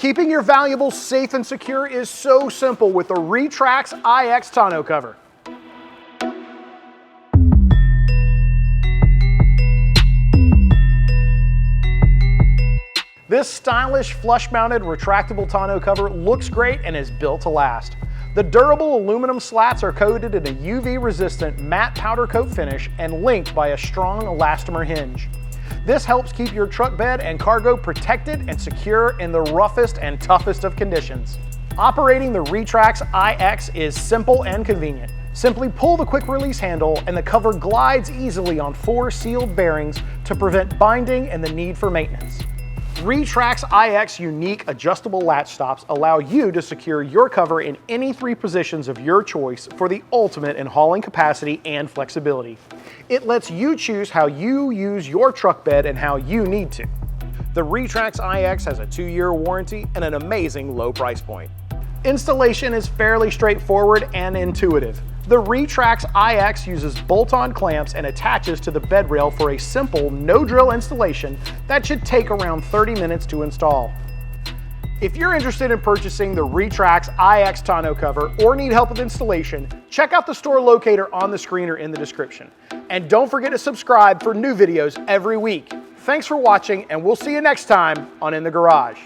Keeping your valuables safe and secure is so simple with the RETRAX IX tonneau cover. This stylish flush-mounted retractable tonneau cover looks great and is built to last. The durable aluminum slats are coated in a UV-resistant matte powder coat finish and linked by a strong elastomer hinge. This helps keep your truck bed and cargo protected and secure in the roughest and toughest of conditions. Operating the RETRAX IX is simple and convenient. Simply pull the quick release handle and the cover glides easily on 4 sealed bearings to prevent binding and the need for maintenance. RETRAX IX unique adjustable latch stops allow you to secure your cover in any 3 positions of your choice for the ultimate in hauling capacity and flexibility. It lets you choose how you use your truck bed and how you need to. The RETRAX IX has a 2-year warranty and an amazing low price point. Installation is fairly straightforward and intuitive. The RETRAX IX uses bolt-on clamps and attaches to the bed rail for a simple no-drill installation that should take around 30 minutes to install. If you're interested in purchasing the RETRAX IX tonneau cover or need help with installation, check out the store locator on the screen or in the description. And don't forget to subscribe for new videos every week. Thanks for watching, and we'll see you next time on In the Garage.